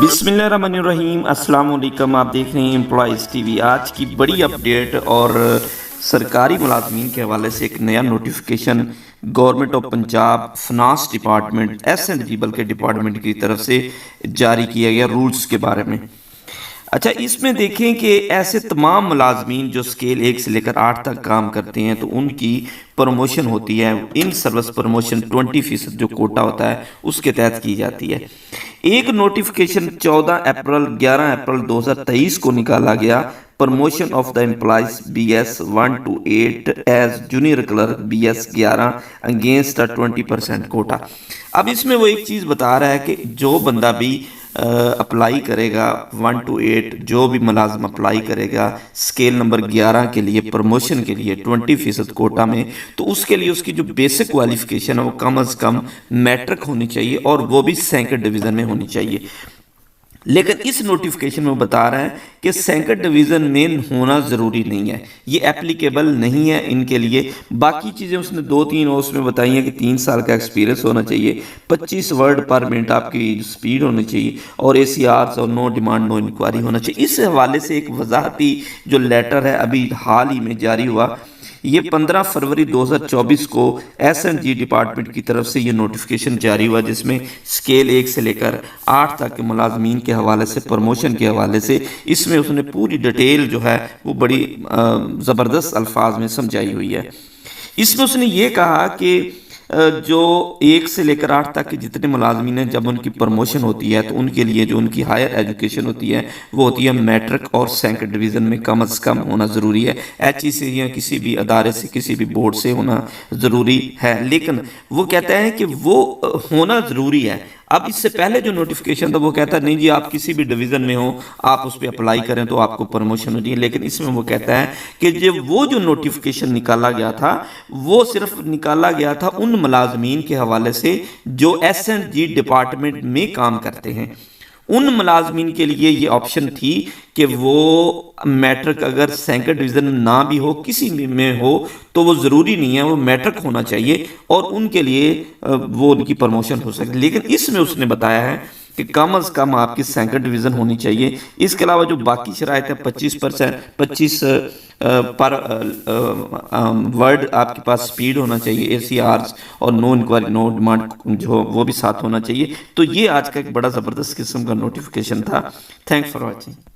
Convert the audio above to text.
بسم اللہ الرحمن الرحیم، السلام علیکم۔ آپ دیکھ رہے ہیں امپلائیز ٹی وی۔ آج کی بڑی اپڈیٹ اور سرکاری ملازمین کے حوالے سے ایک نیا notification government of Punjab finance department S and G بلکہ ڈپارٹمنٹ کی طرف سے جاری کیا گیا رولز کے بارے میں۔ اچھا، اس میں دیکھیں کہ ایسے تمام ملازمین جو سکیل 1 سے لے کر 8 تک کام کرتے ہیں تو ان کی پروموشن ہوتی ہے، ان سروس پروموشن 20% جو کوٹا ہوتا ہے اس کے تحت کی جاتی ہے۔ ایک نوٹیفیکیشن 11 اپریل 2023 کو نکالا گیا، promotion of the employees BS 1 to 8 is junior clerk BS 11 against 20% quota. اب اس میں وہ ایک چیز بتا رہا ہے کہ جو بندہ بھی اپلائی کرے گا 1 to 8، جو بھی ملازم اپلائی کرے گا سکیل نمبر 11 کے لیے پروموشن کے لیے 20% کوٹا میں، تو اس کے لیے اس کی جو بیسک کوالیفیکیشن ہے وہ کم از کم میٹرک ہونی چاہیے اور وہ بھی سینکڑ ڈویژن میں ہونی چاہیے۔ لیکن اس نوٹیفیکیشن میں بتا رہا ہے کہ سینکڑ ڈویژن میں ہونا ضروری نہیں ہے، یہ اپلیکیبل نہیں ہے ان کے لیے۔ باقی چیزیں اس نے 2-3 اس میں بتائی ہیں کہ 3 سال کا ایکسپیرینس ہونا چاہیے، 25 ورڈ پر منٹ آپ کی سپیڈ ہونی چاہیے، اور ACRs اور نو ڈیمانڈ نو انکوائری ہونا چاہیے۔ اس حوالے سے ایک وضاحتی جو لیٹر ہے ابھی حال ہی میں جاری ہوا، یہ 15 فروری 2024 کو ایس اینڈ جی ڈپارٹمنٹ کی طرف سے یہ نوٹیفیکیشن جاری ہوا، جس میں سکیل 1 سے لے کر 8 تک کے ملازمین کے حوالے سے پروموشن کے حوالے سے اس میں اس نے پوری ڈیٹیل جو ہے وہ بڑی زبردست الفاظ میں سمجھائی ہوئی ہے۔ اس میں اس نے یہ کہا کہ جو 1 سے لے کر 8 تک کے جتنے ملازمین ہیں، جب ان کی پروموشن ہوتی ہے تو ان کے لیے جو ان کی ہائر ایجوکیشن ہوتی ہے وہ ہوتی ہے میٹرک اور سینکڑ ڈویژن میں کم از کم ہونا ضروری ہے۔ HE سے یا کسی بھی ادارے سے کسی بھی بورڈ سے ہونا ضروری ہے، لیکن وہ کہتا ہے کہ وہ ہونا ضروری ہے۔ اب اس سے پہلے جو نوٹیفیکیشن تھا وہ کہتا ہے نہیں جی آپ کسی بھی ڈویژن میں ہو، آپ اس پہ اپلائی کریں تو آپ کو پروموشن ہو جائے، لیکن اس میں وہ کہتا ہے کہ وہ جو نوٹیفیکیشن نکالا گیا تھا وہ صرف نکالا گیا تھا ان ملازمین کے حوالے سے جو ایس اینڈ جی ڈپارٹمنٹ میں کام کرتے ہیں۔ ان ملازمین کے لیے یہ آپشن تھی کہ وہ میٹرک اگر سینکڑ ڈویژن نہ بھی ہو، کسی میں ہو، تو وہ ضروری نہیں ہے، وہ میٹرک ہونا چاہیے اور ان کے لیے وہ ان کی پروموشن ہو سکتی۔ لیکن اس میں اس نے بتایا ہے کہ کم از کم آپ کی سینکڑ ڈویژن ہونی چاہیے۔ اس کے علاوہ جو باقی شرائط ہے 25 پر ورڈ آپ کے پاس سپیڈ ہونا چاہیے، ACRs اور نو انکوائری نو ڈیمانڈ جو وہ بھی ساتھ ہونا چاہیے۔ تو یہ آج کا ایک بڑا زبردست قسم کا نوٹیفیکیشن تھا۔ Thanks for watching.